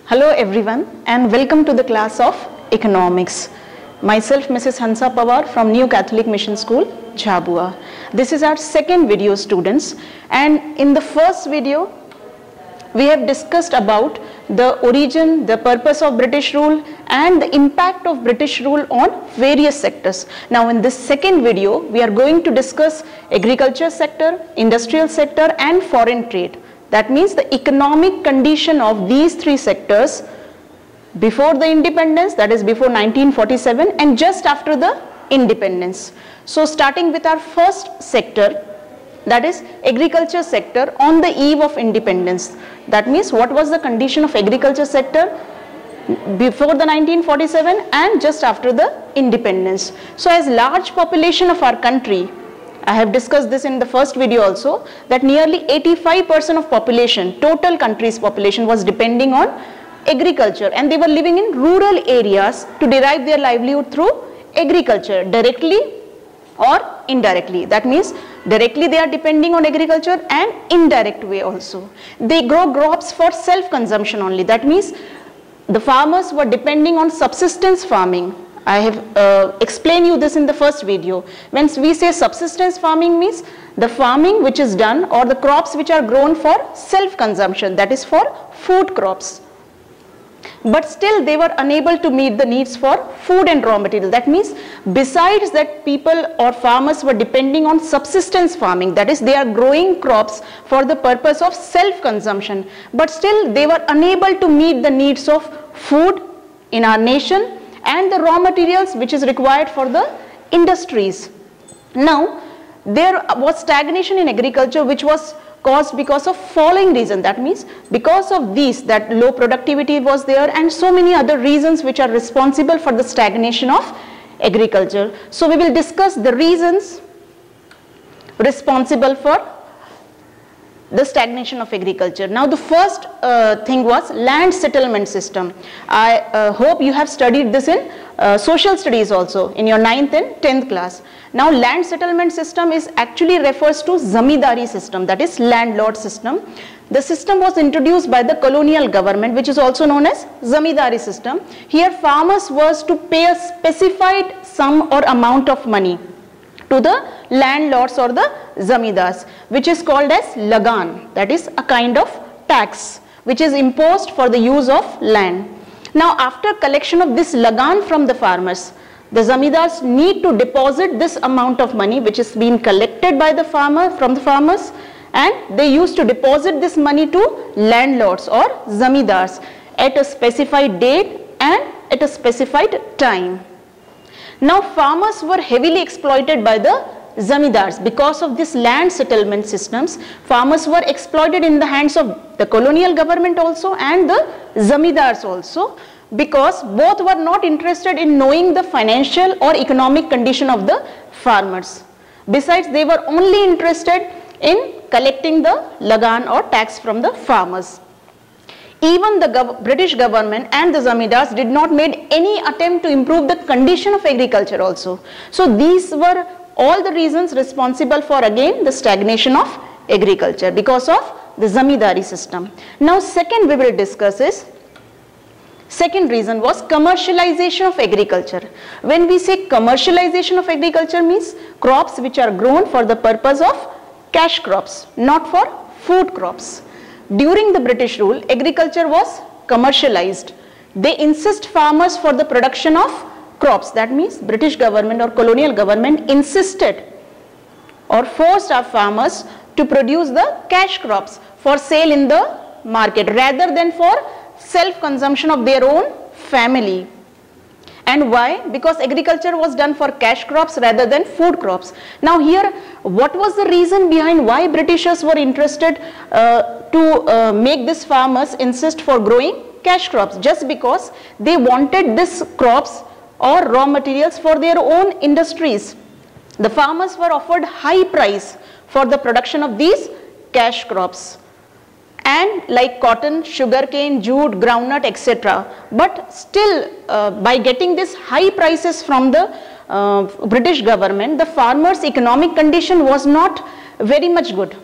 Hello everyone and welcome to the class of Economics. Myself Mrs. Hansa Pawar from New Catholic Mission School, Jhabua. This is our second video, students, and in the first video we have discussed about the origin, the purpose of British rule and the impact of British rule on various sectors. Now in this second video we are going to discuss agriculture sector, industrial sector and foreign trade. That means the economic condition of these three sectors before the independence, that is before 1947, and just after the independence. So starting with our first sector, that is agriculture sector on the eve of independence. That means what was the condition of agriculture sector before the 1947 and just after the independence. So as large population of our country, I have discussed this in the first video also, that nearly 85% of population, total country's population, was depending on agriculture, and they were living in rural areas to derive their livelihood through agriculture, directly or indirectly. That means directly they are depending on agriculture and indirect way also. They grow crops for self-consumption only. That means the farmers were depending on subsistence farming. I have explained you this in the first video. When we say subsistence farming, means the farming which is done or the crops which are grown for self-consumption, that is for food crops. But still they were unable to meet the needs for food and raw material. That means besides that, people or farmers were depending on subsistence farming, that is they are growing crops for the purpose of self-consumption, but still they were unable to meet the needs of food in our nation and the raw materials which is required for the industries. Now there was stagnation in agriculture which was caused because of following reason. That means because of these, that low productivity was there and so many other reasons which are responsible for the stagnation of agriculture. So we will discuss the reasons responsible for the stagnation of agriculture. Now the first thing was land settlement system. I hope you have studied this in social studies also in your 9th and 10th class. Now land settlement system is actually refers to zamindari system, that is landlord system. The system was introduced by the colonial government, which is also known as zamindari system. Here farmers was to pay a specified sum or amount of money to the landlords or the zamindars, which is called as lagan, that is a kind of tax which is imposed for the use of land. Now after collection of this lagan from the farmers, the zamindars need to deposit this amount of money which is being collected by the farmer from the farmers, and they used to deposit this money to landlords or zamindars at a specified date and at a specified time. Now farmers were heavily exploited by the zamindars. Because of this land settlement systems, farmers were exploited in the hands of the colonial government also and the zamindars also, because both were not interested in knowing the financial or economic condition of the farmers. Besides, they were only interested in collecting the lagan or tax from the farmers. Even the British government and the zamindars did not make any attempt to improve the condition of agriculture also. So these were all the reasons responsible for again the stagnation of agriculture because of the zamindari system. Now second we will discuss is, second reason was commercialization of agriculture. When we say commercialization of agriculture, means crops which are grown for the purpose of cash crops, not for food crops. During the British rule, agriculture was commercialized. They insist farmers for the production of crops. That means British government or colonial government insisted or forced our farmers to produce the cash crops for sale in the market rather than for self-consumption of their own family. And why? Because agriculture was done for cash crops rather than food crops. Now here, what was the reason behind why Britishers were interested to make these farmers insist for growing cash crops? Just because they wanted these crops or raw materials for their own industries. The farmers were offered high price for the production of these cash crops, and like cotton, sugarcane, jute, groundnut, etc. But still by getting these high prices from the British government, the farmers' economic condition was not very much good.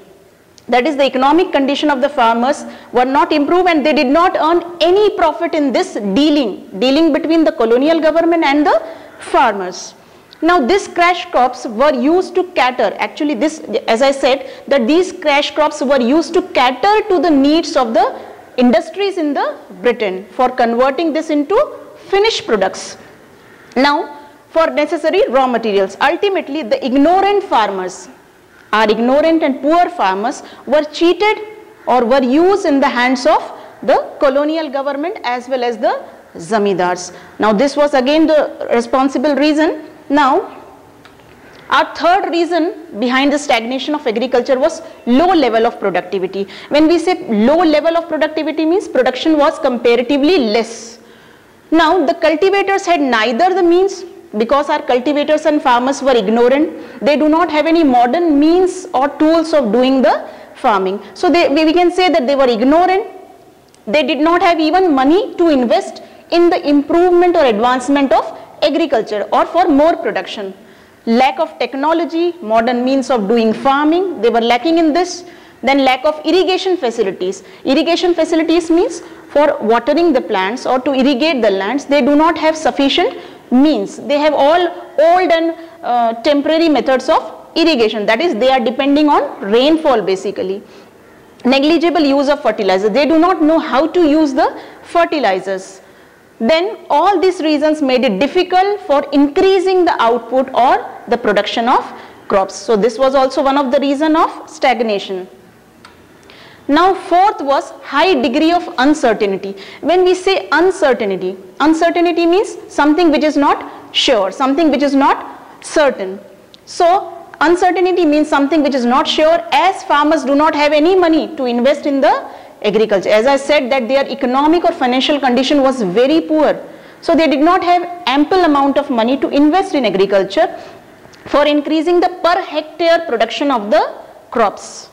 That is, the economic condition of the farmers were not improved, and they did not earn any profit in this dealing between the colonial government and the farmers. Now this crash crops were used to cater, actually this, as I said, that these crash crops were used to cater to the needs of the industries in the Britain for converting this into finished products. Now for necessary raw materials, ultimately the ignorant farmers, our ignorant and poor farmers were cheated or were used in the hands of the colonial government as well as the zamindars. Now this was again the responsible reason. Now our third reason behind the stagnation of agriculture was low level of productivity. When we say low level of productivity, means production was comparatively less. Now the cultivators had neither the means, because our cultivators and farmers were ignorant, they do not have any modern means or tools of doing the farming. So we can say that they were ignorant. They did not have even money to invest in the improvement or advancement of agriculture or for more production. Lack of technology, modern means of doing farming, they were lacking in this. Then lack of irrigation facilities. Irrigation facilities means for watering the plants or to irrigate the lands, they do not have sufficient means. They have all old and temporary methods of irrigation. That is, they are depending on rainfall basically. Negligible use of fertilizer. They do not know how to use the fertilizers. Then all these reasons made it difficult for increasing the output or the production of crops. So this was also one of the reasons of stagnation. Now fourth was high degree of uncertainty. When we say uncertainty, uncertainty means something which is not sure, something which is not certain. So uncertainty means something which is not sure, as farmers do not have any money to invest in the agriculture. As I said, that their economic or financial condition was very poor. So they did not have ample amount of money to invest in agriculture for increasing the per hectare production of the crops.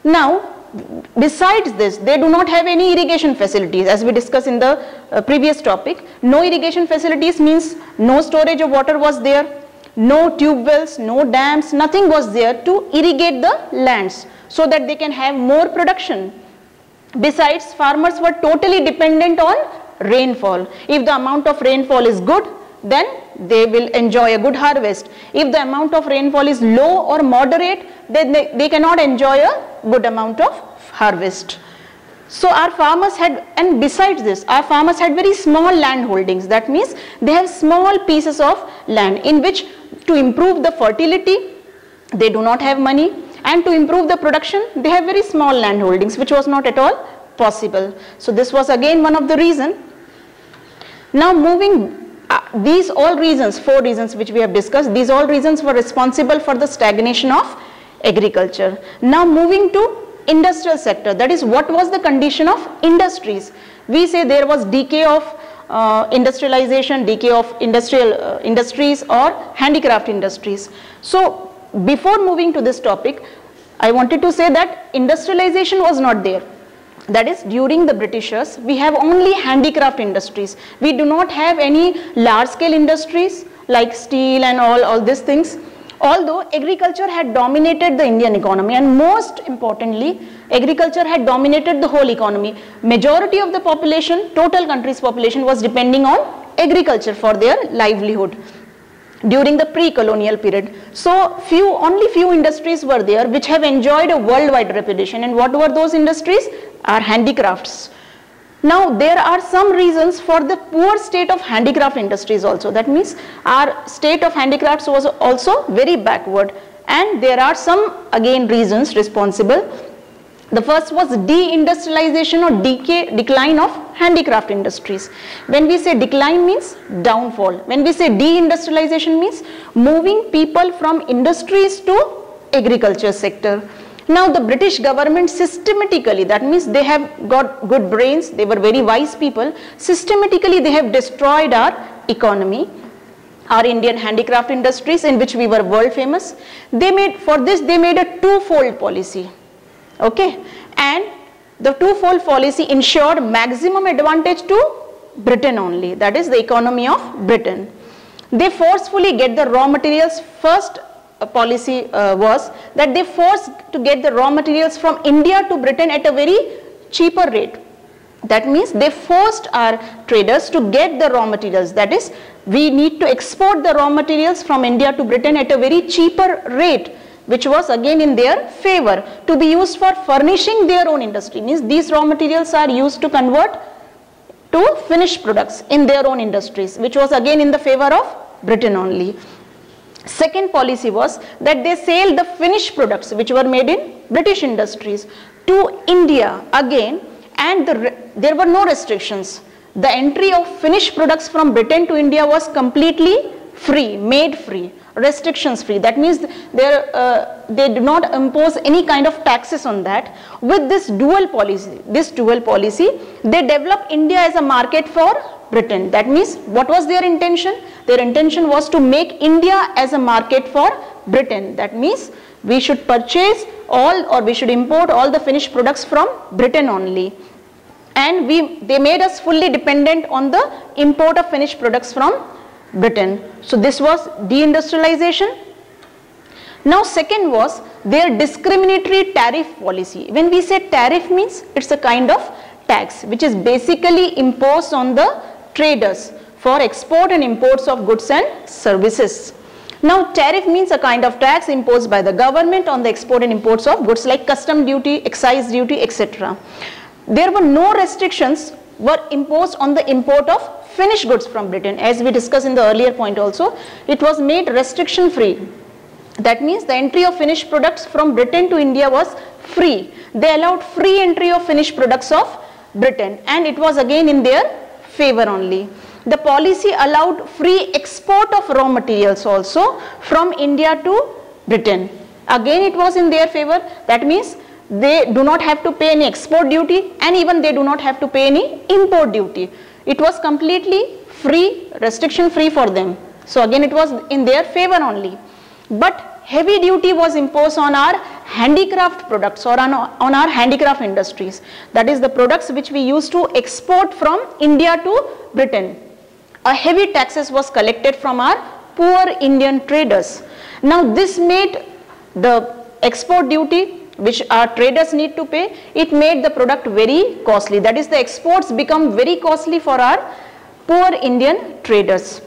Now besides this, they do not have any irrigation facilities, as we discussed in the previous topic. No irrigation facilities means no storage of water was there, no tube wells, no dams, nothing was there to irrigate the lands so that they can have more production. Besides, farmers were totally dependent on rainfall. If the amount of rainfall is good, then they will enjoy a good harvest. If the amount of rainfall is low or moderate, then they cannot enjoy a good amount of harvest. So our farmers had, and besides this, our farmers had very small land holdings. That means they have small pieces of land in which to improve the fertility, they do not have money, and to improve the production, they have very small land holdings, which was not at all possible. So this was again one of the reasons. Now moving, these all reasons, 4 reasons which we have discussed, these all reasons were responsible for the stagnation of agriculture. Now moving to industrial sector, that is, what was the condition of industries? We say there was decay of industrialization, decay of industrial industries or handicraft industries. So before moving to this topic, I wanted to say that industrialization was not there. That is, during the Britishers, we have only handicraft industries. We do not have any large scale industries like steel and all these things. Although agriculture had dominated the Indian economy, and most importantly, agriculture had dominated the whole economy. Majority of the population, total country's population, was depending on agriculture for their livelihood during the pre-colonial period. So only few industries were there which have enjoyed a worldwide reputation. And what were those industries? Our handicrafts. Now there are some reasons for the poor state of handicraft industries also. That means our state of handicrafts was also very backward, and there are some again reasons responsible. The first was deindustrialization or decline of handicraft industries. When we say decline means downfall. When we say deindustrialization means moving people from industries to agriculture sector. Now the British government systematically, that means they have got good brains, they were very wise people, systematically they have destroyed our economy, our Indian handicraft industries in which we were world famous. For this they made a twofold policy. Okay, and the twofold policy ensured maximum advantage to Britain only, that is the economy of Britain. They forcefully get the raw materials first policy was that they forced to get the raw materials from India to Britain at a very cheaper rate. That means they forced our traders to get the raw materials. That is, we need to export the raw materials from India to Britain at a very cheaper rate, which was again in their favor, to be used for furnishing their own industry. Means these raw materials are used to convert to finished products in their own industries, which was again in the favor of Britain only. Second policy was that they sell the finished products which were made in British industries to India again, and there were no restrictions. The entry of finished products from Britain to India was completely free, made free, restrictions free. That means they do not impose any kind of taxes on that. With this dual policy, they developed India as a market for Britain. That means what was their intention? Their intention was to make India as a market for Britain. That means we should purchase all, or we should import all the finished products from Britain only. And they made us fully dependent on the import of finished products from Britain. So this was deindustrialization. Now second was their discriminatory tariff policy. When we say tariff, means it's a kind of tax which is basically imposed on the traders for export and imports of goods and services. Now tariff means a kind of tax imposed by the government on the export and imports of goods like custom duty, excise duty, etc. There were no restrictions were imposed on the import of finished goods from Britain. As we discussed in the earlier point also, it was made restriction free. That means the entry of finished products from Britain to India was free. They allowed free entry of finished products of Britain, and it was again in their favor only. The policy allowed free export of raw materials also from India to Britain. Again it was in their favor. That means they do not have to pay any export duty, and even they do not have to pay any import duty. It was completely free, restriction free for them. So again it was in their favor only. But heavy duty was imposed on our handicraft products, or on our handicraft industries. That is the products which we used to export from India to Britain. A heavy taxes was collected from our poor Indian traders. Now this made the export duty which our traders need to pay, it made the product very costly. That is, the exports become very costly for our poor Indian traders.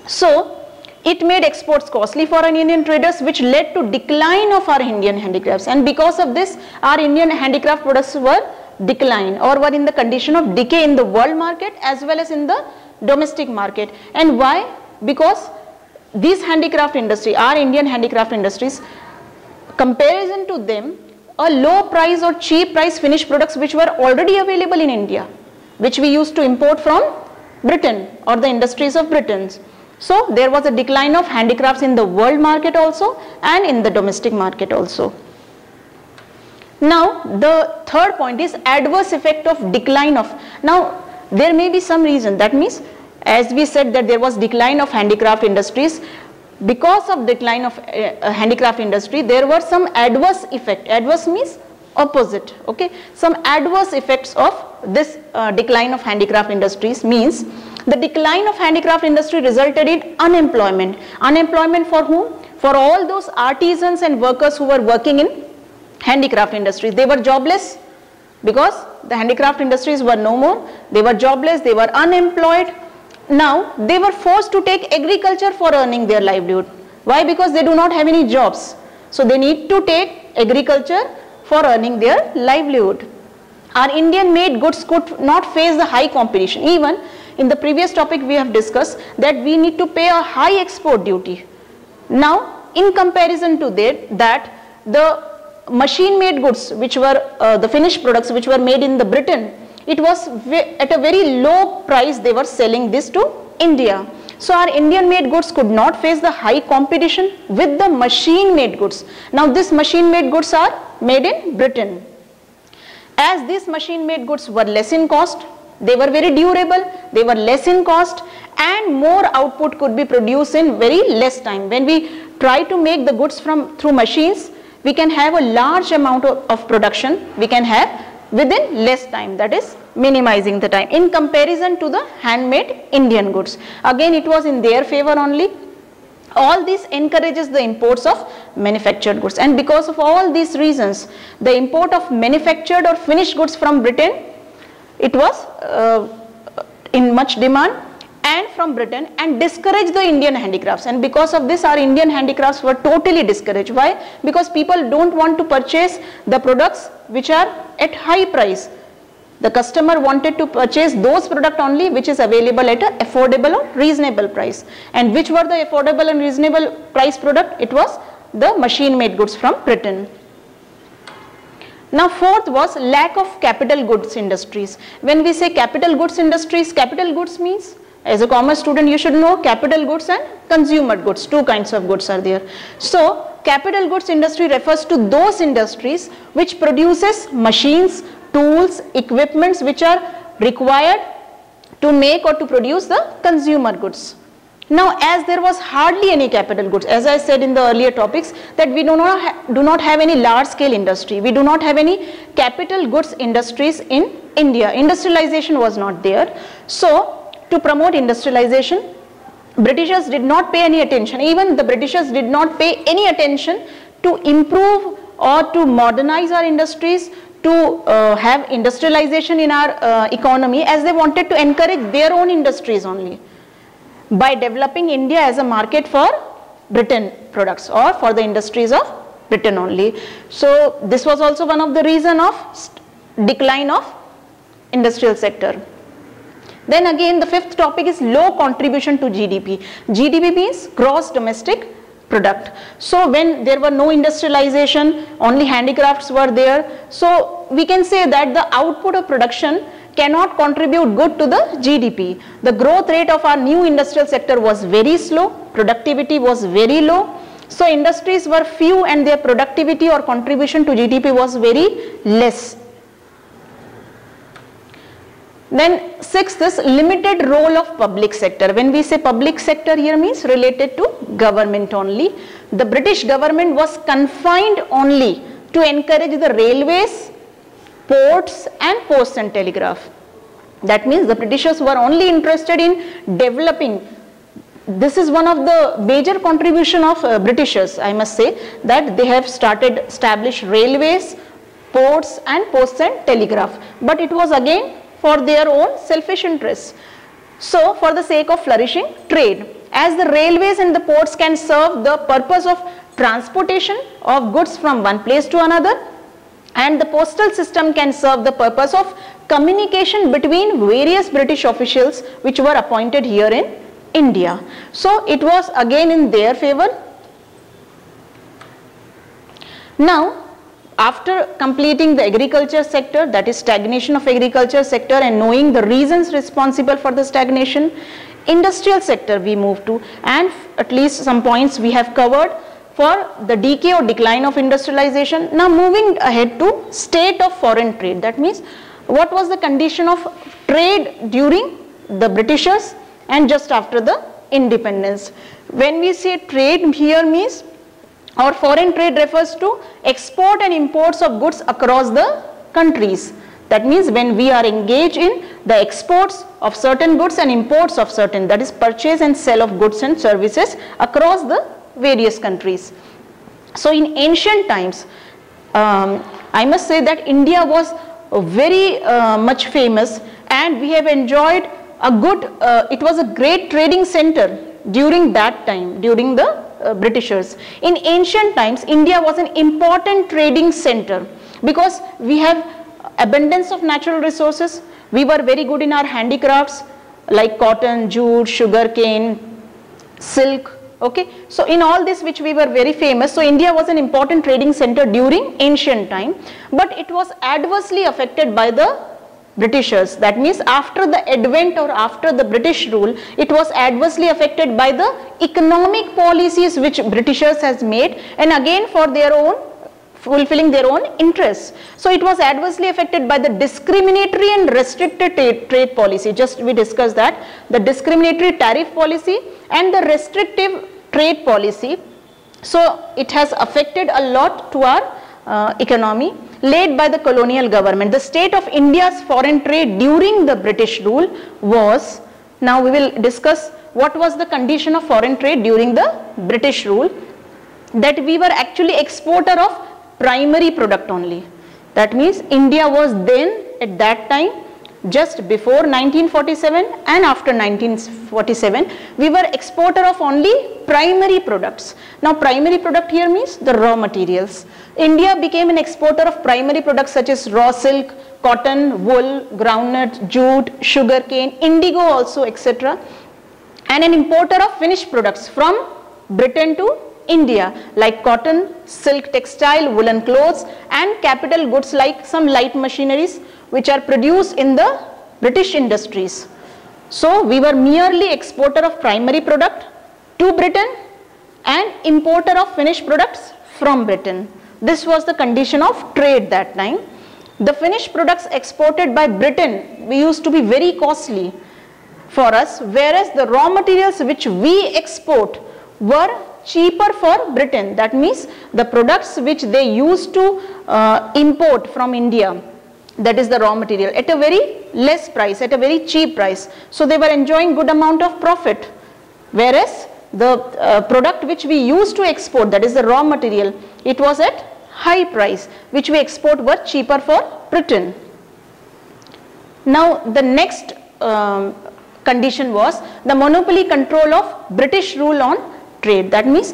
So it made exports costly for our Indian traders, which led to decline of our Indian handicrafts, and because of this our Indian handicraft products were declined, or were in the condition of decay in the world market as well as in the domestic market. And why? Because these handicraft industry, our Indian handicraft industries, comparison to them, a low price or cheap price finished products which were already available in India, which we used to import from Britain or the industries of Britain. So there was a decline of handicrafts in the world market also and in the domestic market also. Now the third point is adverse effect of decline of. Now there may be some reason, that means as we said that there was decline of handicraft industries. Because of decline of handicraft industry, there were some adverse effect. Adverse means opposite, okay. Some adverse effects of this decline of handicraft industries means the decline of handicraft industry resulted in unemployment. Unemployment for whom? For all those artisans and workers who were working in handicraft industries. They were jobless because the handicraft industries were no more. They were jobless, they were unemployed. Now they were forced to take agriculture for earning their livelihood. Why? Because they do not have any jobs. So they need to take agriculture for earning their livelihood. Our Indian made goods could not face the high competition. Even in the previous topic we have discussed that we need to pay a high export duty. Now in comparison to that the machine made goods which were the finished products which were made in the Britain, it was at a very low price they were selling this to India. So our Indian made goods could not face the high competition with the machine made goods. Now these machine made goods are made in Britain. As these machine made goods were less in cost, they were very durable, they were less in cost, and more output could be produced in very less time. When we try to make the goods through machines, we can have a large amount of production we can have within less time, that is minimizing the time in comparison to the handmade Indian goods. Again it was in their favor only. All this encourages the imports of manufactured goods, and because of all these reasons, the import of manufactured or finished goods from Britain, it was in much demand and from Britain, and discouraged the Indian handicrafts, and because of this our Indian handicrafts were totally discouraged. Why? Because people don't want to purchase the products which are at high price. The customer wanted to purchase those products only which is available at an affordable or reasonable price. And which were the affordable and reasonable price product? It was the machine made goods from Britain. Now fourth was lack of capital goods industries. When we say capital goods industries, capital goods means, as a commerce student you should know, capital goods and consumer goods, two kinds of goods are there. So capital goods industry refers to those industries which produces machines, tools, equipments which are required to make or to produce the consumer goods. Now as there was hardly any capital goods, as I said in the earlier topics, that we do not have any large scale industry, we do not have any capital goods industries in India. Industrialization was not there. So to promote industrialization, Britishers did not pay any attention. Even the Britishers did not pay any attention to improve or to modernize our industries, to have industrialization in our economy, as they wanted to encourage their own industries only by developing India as a market for Britain products or for the industries of Britain only. So this was also one of the reason of decline of industrial sector. Then again the fifth topic is low contribution to GDP. GDP means gross domestic product. So when there were no industrialization, only handicrafts were there, so we can say that the output of production cannot contribute good to the GDP. The growth rate of our new industrial sector was very slow, productivity was very low, so industries were few and their productivity or contribution to GDP was very less. Then sixth is limited role of public sector. When we say public sector here means related to government only. The British government was confined only to encourage the railways, ports and post and telegraph. That means the Britishers were only interested in developing. This is one of the major contribution of Britishers, I must say, that they have established railways, ports and post and telegraph. But it was again for their own selfish interests. So for the sake of flourishing trade, as the railways and the ports can serve the purpose of transportation of goods from one place to another, and the postal system can serve the purpose of communication between various British officials which were appointed here in India. So it was again in their favor. Now after completing the agriculture sector, that is stagnation of agriculture sector, and knowing the reasons responsible for the stagnation, industrial sector we move to, and at least some points we have covered for the decay or decline of industrialization. Now moving ahead to state of foreign trade, that means what was the condition of trade during the Britishers and just after the independence. When we say trade here means, or foreign trade refers to export and imports of goods across the countries. That means when we are engaged in the exports of certain goods and imports of certain, that is purchase and sale of goods and services across the various countries. So in ancient times, I must say that India was very much famous, and we have enjoyed a good, it was a great trading center during that time, during the Britishers. In ancient times, India was an important trading center because we have abundance of natural resources. We were very good in our handicrafts like cotton, jute, sugar cane, silk. Okay, so in all this which we were very famous, so India was an important trading center during ancient time, but it was adversely affected by the Britishers. That means after the advent or after the British rule, it was adversely affected by the economic policies which Britishers has made, and again for their own, fulfilling their own interests. So it was adversely affected by the discriminatory and restricted trade policy. Just we discussed that, the discriminatory tariff policy and the restrictive trade policy. So it has affected a lot to our economy, led by the colonial government. The state of India's foreign trade during the British rule was, now we will discuss what was the condition of foreign trade during the British rule? That we were actually exporter of primary product only. That means India was then at that time, just before 1947 and after 1947, we were exporter of only primary products. Now primary product here means the raw materials. India became an exporter of primary products such as raw silk, cotton, wool, groundnut, jute, sugarcane, indigo also, etc. And an importer of finished products from Britain to India like cotton, silk textile, woolen clothes and capital goods like some light machineries which are produced in the British industries. So we were merely exporter of primary product to Britain and importer of finished products from Britain. This was the condition of trade that time. The finished products exported by Britain we used to be very costly for us, whereas the raw materials which we export were cheaper for Britain. That means the products which they used to import from India, that is the raw material, at a very less price, at a very cheap price. So they were enjoying good amount of profit, whereas the product which we used to export, that is the raw material, it was at high price, which we export were cheaper for Britain. Now the next condition was the monopoly control of British rule on trade. That means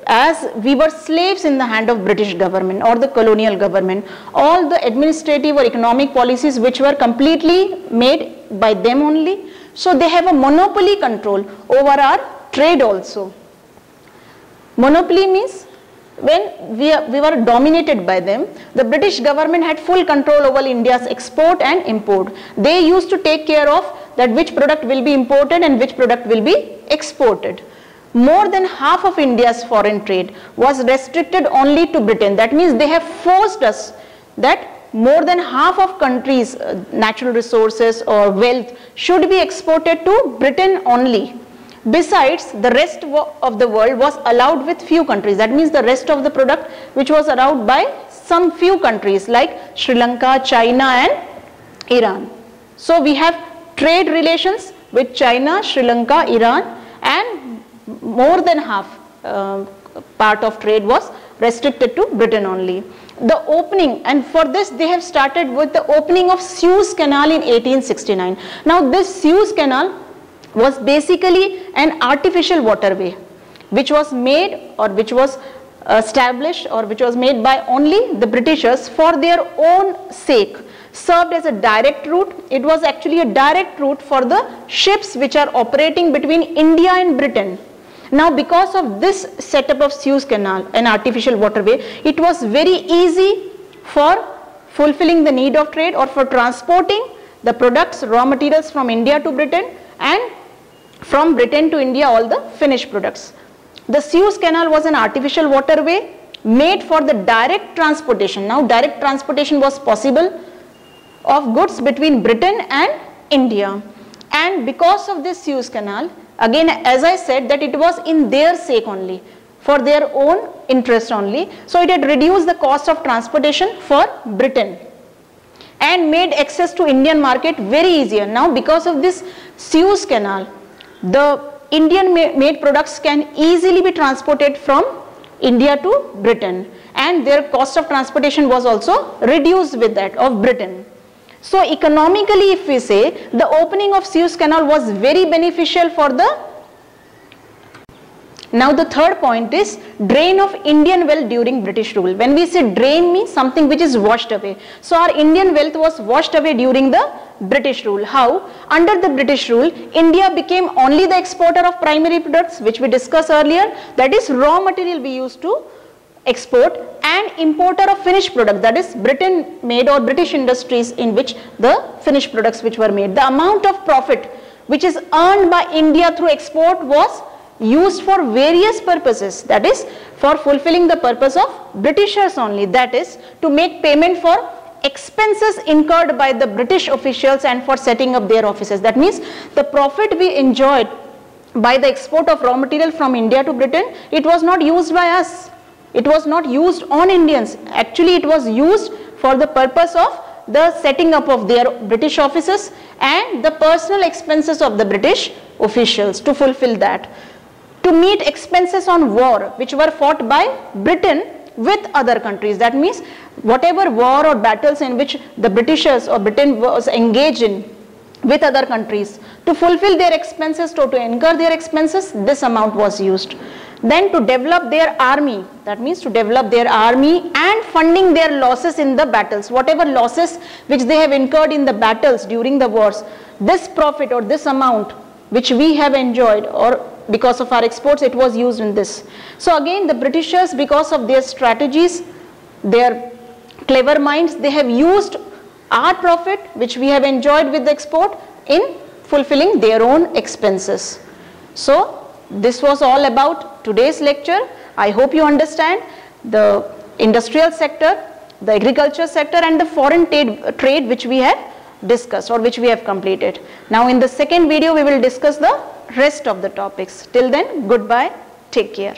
as we were slaves in the hand of British government or the colonial government, all the administrative or economic policies which were completely made by them only. So they have a monopoly control over our trade also. Monopoly means when we were dominated by them, the British government had full control over India's export and import. They used to take care of that which product will be imported and which product will be exported. More than half of India's foreign trade was restricted only to Britain. That means they have forced us that more than half of countries' natural resources or wealth should be exported to Britain only. Besides, the rest of the world was allowed with few countries. That means the rest of the product which was allowed by some few countries like Sri Lanka, China and Iran. So we have trade relations with China, Sri Lanka, Iran, and more than half part of trade was restricted to Britain only. The opening, and for this they have started with the opening of Suez Canal in 1869. Now this Suez Canal was basically an artificial waterway which was made or which was established or which was made by only the Britishers for their own sake. Served as a direct route. It was actually a direct route for the ships which are operating between India and Britain. Now because of this setup of Suez Canal, an artificial waterway, it was very easy for fulfilling the need of trade or for transporting the products, raw materials from India to Britain and from Britain to India all the finished products. The Suez Canal was an artificial waterway made for the direct transportation. Now direct transportation was possible of goods between Britain and India, and because of this Suez Canal, again as I said that it was in their sake only, for their own interest only, so it had reduced the cost of transportation for Britain and made access to Indian market very easier. Now because of this Suez Canal, the Indian made products can easily be transported from India to Britain, and their cost of transportation was also reduced with that of Britain. So economically if we say, the opening of Suez Canal was very beneficial for the. Now the third point is drain of Indian wealth during British rule. When we say drain means something which is washed away. So our Indian wealth was washed away during the British rule. How? Under the British rule, India became only the exporter of primary products which we discussed earlier, that is raw material we used to export, and importer of finished product, that is Britain made or British industries in which the finished products which were made. The amount of profit which is earned by India through export was used for various purposes, that is for fulfilling the purpose of Britishers only, that is to make payment for expenses incurred by the British officials and for setting up their offices. That means the profit we enjoyed by the export of raw material from India to Britain, it was not used by us. It was not used on Indians. Actually, it was used for the purpose of the setting up of their British offices and the personal expenses of the British officials to fulfill that. To meet expenses on war which were fought by Britain with other countries. That means whatever war or battles in which the Britishers or Britain was engaged in with other countries, to fulfill their expenses, to incur their expenses, this amount was used. Then to develop their army, that means to develop their army and funding their losses in the battles, whatever losses which they have incurred in the battles during the wars, this profit or this amount which we have enjoyed or because of our exports, it was used in this. So again, the Britishers, because of their strategies, their clever minds, they have used our profit which we have enjoyed with the export in fulfilling their own expenses. So this was all about today's lecture. I hope you understand the industrial sector, the agriculture sector and the foreign trade which we have discussed or which we have completed. Now in the second video we will discuss the rest of the topics. Till then, goodbye, take care.